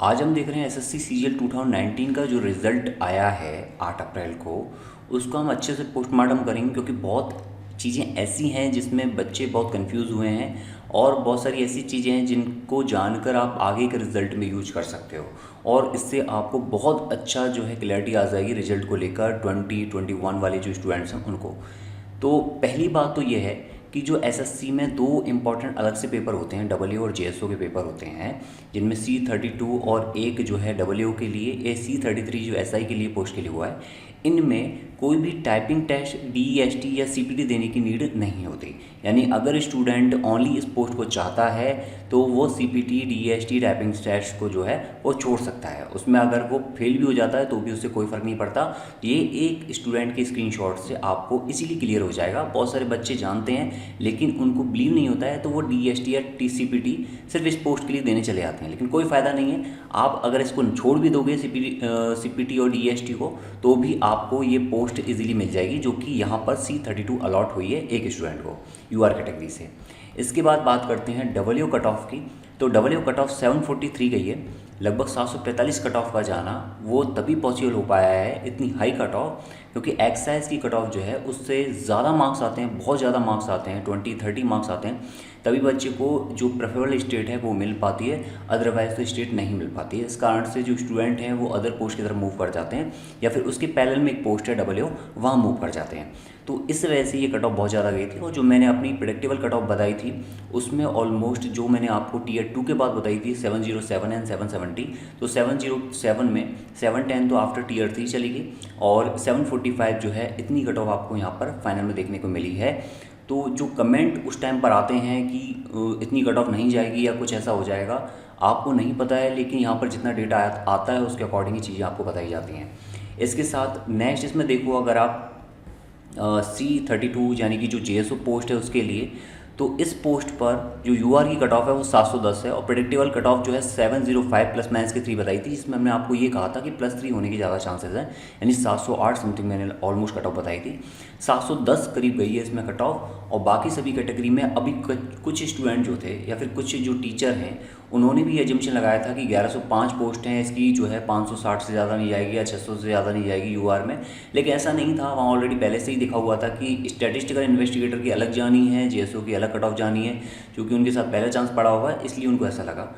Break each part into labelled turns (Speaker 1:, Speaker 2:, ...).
Speaker 1: आज हम देख रहे हैं एसएससी सीजीएल 2019 का जो रिज़ल्ट आया है 8 अप्रैल को। उसको हम अच्छे से पोस्टमार्टम करेंगे क्योंकि बहुत चीज़ें ऐसी हैं जिसमें बच्चे बहुत कंफ्यूज हुए हैं और बहुत सारी ऐसी चीज़ें हैं जिनको जानकर आप आगे के रिज़ल्ट में यूज कर सकते हो और इससे आपको बहुत अच्छा जो है क्लैरिटी आ जाएगी रिजल्ट को लेकर 2021 वाले जो स्टूडेंट्स हैं उनको। तो पहली बात तो ये है कि जो एसएससी में दो इम्पॉर्टेंट अलग से पेपर होते हैं, डब्ल्यू और जेएसओ के पेपर होते हैं, जिनमें C32 और एक जो है डब्ल्यू के लिए, C33 जो एसआई के लिए पोस्ट के लिए हुआ है। इनमें कोई भी टाइपिंग टेस्ट, डीईएसटी या सीपीटी देने की नीड नहीं होती। यानी अगर स्टूडेंट ओनली इस पोस्ट को चाहता है तो वो सीपीटी, डीईएसटी, टाइपिंग टेस्ट को जो है वो छोड़ सकता है। उसमें अगर वो फेल भी हो जाता है तो भी उससे कोई फ़र्क नहीं पड़ता। ये एक स्टूडेंट के स्क्रीनशॉट से आपको इजीली क्लियर हो जाएगा। बहुत सारे बच्चे जानते हैं लेकिन उनको बिलीव नहीं होता है तो वो डीईएसटी या सीपीटी सिर्फ इस पोस्ट के लिए देने चले जाते हैं, लेकिन कोई फ़ायदा नहीं है। आप अगर इसको छोड़ भी दोगे सीपीटी और डीईएसटी को तो भी आपको ये पोस्ट इजीली मिल जाएगी, जो कि यहाँ पर C32 अलॉट हुई है एक स्टूडेंट को यूआर कैटेगरी से। इसके बाद बात करते हैं डब्ल्यू कट ऑफ की। तो डब्ल्यू कट ऑफ 743 गई है। लगभग 745 कट ऑफ का जाना वो तभी पॉसिबल हो पाया है, इतनी हाई कट ऑफ, क्योंकि एक्साइज की कट ऑफ जो है उससे ज़्यादा मार्क्स आते हैं, बहुत ज़्यादा मार्क्स आते हैं, 20-30 मार्क्स आते हैं। तभी बच्चे को जो प्रेफरेबल स्टेट है वो मिल पाती है, अदरवाइज तो स्टेट नहीं मिल पाती है। इस कारण से जो स्टूडेंट हैं वो अदर पोस्ट की तरफ मूव कर जाते हैं या फिर उसके पैरेलल में एक पोस्ट है डब्ल्यू, वहाँ मूव कर जाते हैं। तो इस वजह से ये कट ऑफ बहुत ज़्यादा गई थी। और जो मैंने अपनी प्रेडिक्टेबल कट ऑफ बताई थी उसमें ऑलमोस्ट जो मैंने आपको टीयर 2 के बाद बताई थी 707 एंड 770, तो 707 में 710 तो आफ्टर टीयर 3 चली गई और 745 जो है इतनी कट ऑफ आपको यहाँ पर फाइनल में देखने को मिली है। तो जो कमेंट उस टाइम पर आते हैं कि इतनी कट ऑफ नहीं जाएगी या कुछ ऐसा हो जाएगा, आपको नहीं पता है, लेकिन यहाँ पर जितना डेटा आता है उसके अकॉर्डिंग ही चीज़ें आपको बताई जाती हैं। इसके साथ नेक्स्ट इसमें देखो, अगर आप C32 यानी कि जो जेएसओ पोस्ट है उसके लिए, तो इस पोस्ट पर जो यूआर की कट ऑफ है वो 710 है और प्रेडिक्टेबल कट ऑफ जो है 705 प्लस माइनस के 3 बताई थी, जिसमें हमने आपको ये कहा था कि +3 होने की ज़्यादा चांसेस है। यानी 708 समथिंग मैंने ऑलमोस्ट कट ऑफ बताई थी, 710 करीब गई है इसमें कट ऑफ। और बाकी सभी कैटेगरी में अभी कुछ स्टूडेंट जो थे या फिर कुछ जो टीचर हैं उन्होंने भी एजम्पशन लगाया था कि 1105 पोस्ट हैं, इसकी जो है 560 से ज़्यादा नहीं जाएगी या 600 से ज़्यादा नहीं जाएगी यूआर में। लेकिन ऐसा नहीं था, वहाँ ऑलरेडी पहले से ही दिखा हुआ था कि स्टैटिस्टिकल इन्वेस्टिगेटर की अलग जानी है, जेएसओ की अलग कट ऑफ जानी है, क्योंकि उनके साथ पहला चांस पड़ा हुआ है, इसलिए उनको ऐसा लगा।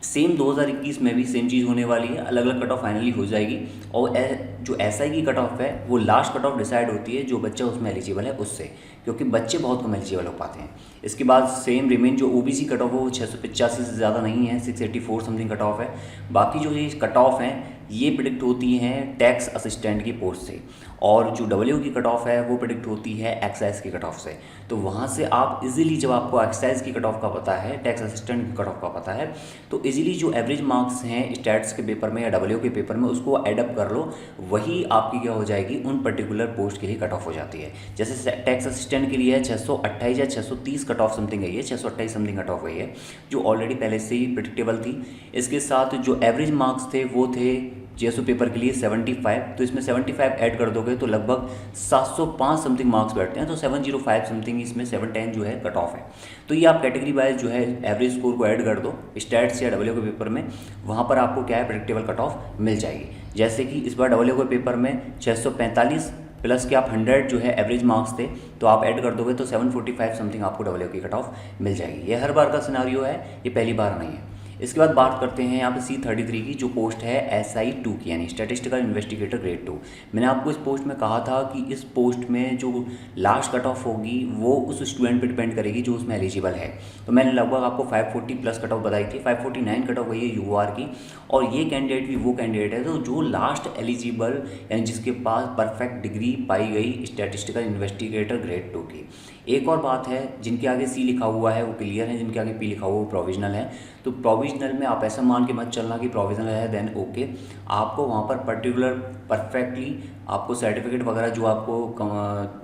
Speaker 1: सेम 2021 में भी सेम चीज़ होने वाली है, अलग अलग कट ऑफ फाइनली हो जाएगी। और जो एसआई की कट ऑफ है वो लास्ट कट ऑफ डिसाइड होती है जो बच्चा उसमें एलिजिबल है उससे, क्योंकि बच्चे बहुत कम एलिजिबल हो पाते हैं। इसके बाद सेम रिमेन जो ओबीसी कट ऑफ है वो 685 से ज़्यादा नहीं है, 684 समथिंग कट ऑफ है। बाकी जो ये कट ऑफ हैं ये प्रिडिक्ट होती हैं टैक्स असिस्टेंट की पोस्ट से, और जो डब्ल्यू की कट ऑफ है वो प्रिडिक्ट होती है एक्साइज की कट ऑफ से। तो वहाँ से आप इजीली, जब आपको एक्साइज की कट ऑफ का पता है, टैक्स असिस्टेंट की कट ऑफ का पता है, तो इजीली जो एवरेज मार्क्स हैं स्टैट्स के पेपर में या डब्ल्यू के पेपर में उसको एडअप कर लो, वही आपकी क्या हो जाएगी, उन पर्टिकुलर पोस्ट के लिए कट ऑफ हो जाती है। जैसे टैक्स असिस्टेंट के लिए है 628 या 630 कट ऑफ समथिंग गई है, 628 समथिंग कट ऑफ गई है, जो ऑलरेडी पहले से ही प्रिडिक्टेबल थी। इसके साथ जो एवरेज मार्क्स थे वो थे जेएसओ पेपर के लिए 75, तो इसमें 75 ऐड कर दोगे तो लगभग 705 समथिंग मार्क्स बैठते हैं, तो 705 समथिंग इसमें 710 जो है कट ऑफ है। तो ये आप कैटेगरी वाइज जो है एवरेज स्कोर को ऐड कर दो स्टैट्स या डब्ल्यू के पेपर में, वहाँ पर आपको क्या है प्रेडिक्टेबल कट ऑफ मिल जाएगी। जैसे कि इस बार डब्ल्यू के पेपर में 645 प्लस के आप 100 जो है एवरेज मार्क्स थे, तो आप ऐड कर दोगे तो 745 समथिंग आपको डब्ल्यू की कट ऑफ मिल जाएगी। ये हर बार का सिनारियो है, ये पहली बार नहीं है। इसके बाद बात करते हैं यहाँ पे C33 की, जो पोस्ट है SI2 की, यानी स्टैटिस्टिकल इन्वेस्टिगेटर ग्रेड 2। मैंने आपको इस पोस्ट में कहा था कि इस पोस्ट में जो लास्ट कट ऑफ होगी वो उस स्टूडेंट पे डिपेंड करेगी जो उसमें एलिजिबल है। तो मैंने लगभग आपको 540 प्लस कट ऑफ बताई थी, 549 कट ऑफ गई है यूआर की। और ये कैंडिडेट भी वो कैंडिडेट है तो जो लास्ट एलिजिबल, यानी जिसके पास परफेक्ट डिग्री पाई गई स्टैटिस्टिकल इन्वेस्टिगेटर ग्रेड 2 की। एक और बात है, जिनके आगे C लिखा हुआ है वो क्लियर है, जिनके आगे P लिखा हुआ वो प्रोविजनल है। तो प्रोविजनल में आप ऐसा मान के मत चलना कि प्रोविजनल है देन ओके, आपको वहाँ पर पर्टिकुलर परफेक्टली आपको सर्टिफिकेट वगैरह जो आपको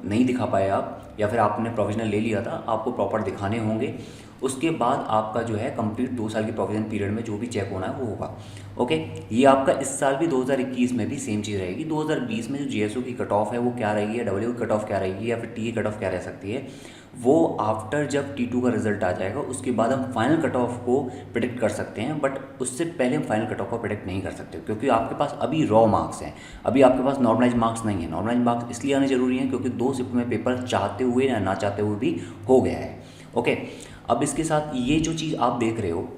Speaker 1: नहीं दिखा पाए आप, या फिर आपने प्रोविजनल ले लिया था, आपको प्रॉपर दिखाने होंगे। उसके बाद आपका जो है कंप्लीट 2 साल की प्रोविजन पीरियड में जो भी चेक होना है वो होगा। ओके, ये आपका इस साल भी 2021 में भी सेम चीज़ रहेगी। 2020 में जो जेएसओ की कट ऑफ है वो क्या रहेगी, या डब्ल्यू की कट ऑफ क्या रहेगी, या फिर टी की कट ऑफ क्या रह सकती है, वो आफ्टर जब T2 का रिजल्ट आ जाएगा उसके बाद हम फाइनल कट ऑफ को प्रिडिक्ट कर सकते हैं, बट उससे पहले हम फाइनल कट ऑफ को प्रिडिक्ट नहीं कर सकते क्योंकि आपके पास अभी रॉ मार्क्स हैं, अभी आपके पास नॉर्मलाइज मार्क्स नहीं है। नॉर्मलाइज मार्क्स इसलिए आने जरूरी हैं क्योंकि 2 शिफ्ट में पेपर चाहते हुए या ना चाहते हुए भी हो गया है। ओके, अब इसके साथ ये जो चीज़ आप देख रहे हो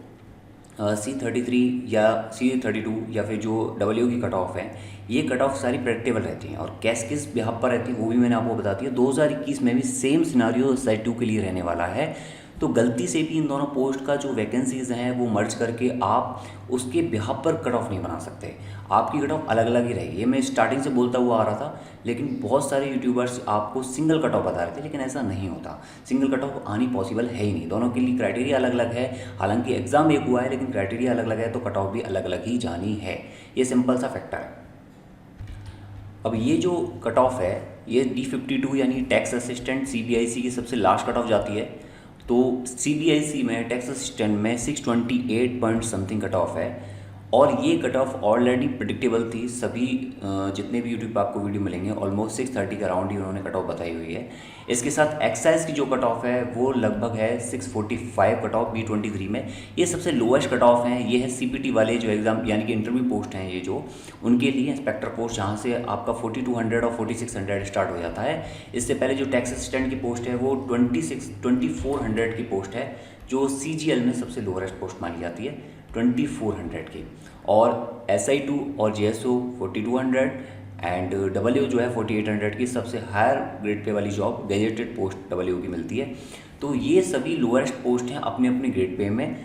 Speaker 1: C33 या C32 या फिर जो डब्ल्यू की कट ऑफ है, ये कट ऑफ सारी प्रेडिक्टेबल रहती हैं और किस बिहाफ पर रहती हैं वो भी मैंने आपको बता दिया। 2021 में भी सेम सिनारियो साइड 2 के लिए रहने वाला है। तो गलती से भी इन दोनों पोस्ट का जो वैकेंसीज़ हैं वो मर्ज करके आप उसके बिहाफ पर कट ऑफ नहीं बना सकते, आपकी कट ऑफ अलग अलग ही रहेगी। ये मैं स्टार्टिंग से बोलता हुआ आ रहा था, लेकिन बहुत सारे यूट्यूबर्स आपको सिंगल कट ऑफ बता रहे थे, लेकिन ऐसा नहीं होता। सिंगल कट ऑफ आनी पॉसिबल है ही नहीं, दोनों के लिए क्राइटेरिया अलग अलग है। हालांकि एग्जाम एक हुआ है लेकिन क्राइटेरिया अलग अलग है, तो कट ऑफ भी अलग अलग ही जानी है। ये सिंपल सा फैक्टर है। अब ये जो कट ऑफ है ये D52 यानी टैक्स असिस्टेंट CBIC की सबसे लास्ट कट ऑफ जाती है। तो CBIC में टैक्स असिस्टेंट में 628 पॉइंट समथिंग कट ऑफ है और ये कट ऑफ ऑलरेडी प्रिडिक्टेबल थी। सभी जितने भी यूट्यूब पर आपको वीडियो मिलेंगे ऑलमोस्ट 630 के अराउंड ही उन्होंने कट ऑफ बताई हुई है। इसके साथ एक्साइज की जो कट ऑफ है वो लगभग है 645 कट ऑफ B23 में। ये सबसे लोएस्ट कट ऑफ हैं। ये है CPT वाले जो एग्ज़ाम यानी कि इंटरव्यू पोस्ट हैं, ये जो उनके लिए इंस्पेक्टर पोस्ट, जहाँ से आपका 4200 और 4600 स्टार्ट हो जाता है। इससे पहले जो टैक्स असिस्टेंट की पोस्ट है वो 2400 की पोस्ट है, जो CGL में सबसे लोएस्ट पोस्ट मानी जाती है 2400 की। और SI2 और JSO 4200 एंड डब्ल्यू जो है 4800 की सबसे हायर ग्रेड पे वाली जॉब गैजेटेड पोस्ट डब्ल्यू की मिलती है। तो ये सभी लोएस्ट पोस्ट हैं अपने अपने ग्रेड पे में।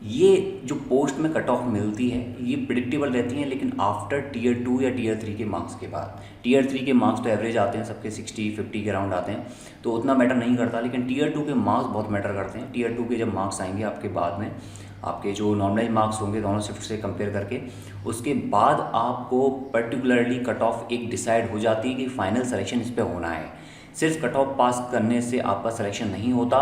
Speaker 1: ये जो पोस्ट में कट ऑफ मिलती है ये प्रिडिक्टेबल रहती हैं, लेकिन आफ्टर Tier 2 या Tier 3 के मार्क्स के बाद। Tier 3 के मार्क्स तो एवरेज आते हैं सबके 60-50 के अराउंड आते हैं, तो उतना मैटर नहीं करता, लेकिन Tier 2 के मार्क्स बहुत मैटर करते हैं। Tier 2 के जब मार्क्स आएंगे आपके बाद में, आपके जो नॉर्मलाइज मार्क्स होंगे दोनों शिफ्ट से कंपेयर करके, उसके बाद आपको पर्टिकुलरली कट ऑफ एक डिसाइड हो जाती है कि फाइनल सिलेक्शन इस पर होना है। सिर्फ कट ऑफ पास करने से आपका सिलेक्शन नहीं होता,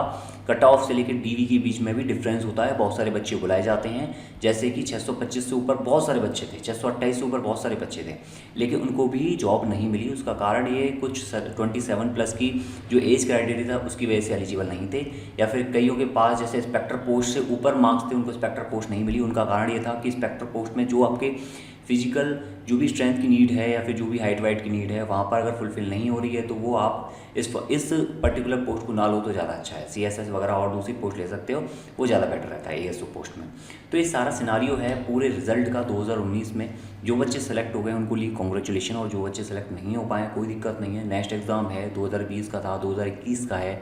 Speaker 1: कट ऑफ से लेकर DV के बीच में भी डिफरेंस होता है। बहुत सारे बच्चे बुलाए जाते हैं, जैसे कि 625 से ऊपर बहुत सारे बच्चे थे, 628 से ऊपर बहुत सारे बच्चे थे, लेकिन उनको भी जॉब नहीं मिली। उसका कारण ये कुछ 27+ की जो एज क्राइटेरिया था उसकी वजह से एलिजिबल नहीं थे, या फिर कईयों के पास जैसे इंस्पेक्टर पोस्ट से ऊपर मार्क्स थे, उनको इंस्पेक्टर पोस्ट नहीं मिली। उनका कारण ये था कि इंस्पेक्टर पोस्ट में जो आपके फिजिकल जो भी स्ट्रेंथ की नीड है या फिर जो भी हाइट वाइट की नीड है वहाँ पर अगर फुलफिल नहीं हो रही है तो वो आप इस पर्टिकुलर पोस्ट को ना लो तो ज़्यादा अच्छा है। CSS वगैरह और दूसरी पोस्ट ले सकते हो, वो ज़्यादा बेटर रहता है ASO पोस्ट में। तो ये सारा सिनारियो है पूरे रिजल्ट का 2019 में। जो बच्चे सेलेक्ट हो गए उनको लिए कॉन्ग्रेचुलेशन, और जो बच्चे सेलेक्ट नहीं हो पाए कोई दिक्कत नहीं है। नेक्स्ट एग्ज़ाम है 2020 का था, 2021 का है,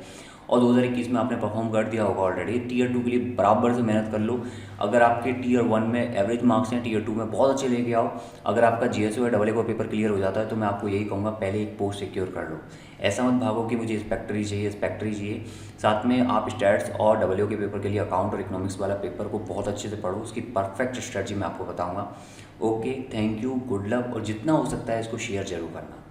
Speaker 1: और 2021 में आपने परफॉर्म कर दिया होगा ऑलरेडी। Tier 2 के लिए बराबर से मेहनत कर लो। अगर आपके Tier 1 में एवरेज मार्क्स हैं, Tier 2 में बहुत अच्छे लेके आओ। अगर आपका GSO या डब्ल्यू का पेपर क्लियर हो जाता है तो मैं आपको यही कहूँगा पहले एक पोस्ट सिक्योर कर लो। ऐसा मत भागो कि मुझे इंस्पेक्टरी चाहिए। साथ में आप स्टैट्स और डब्ल्यू के पेपर के लिए अकाउंट और इकोनॉमिक्स वाला पेपर को बहुत अच्छे से पढ़ो, उसकी परफेक्ट स्ट्रेटजी मैं आपको बताऊँगा। Okay, thank you, good luck, और जितना हो सकता है इसको शेयर जरूर करना।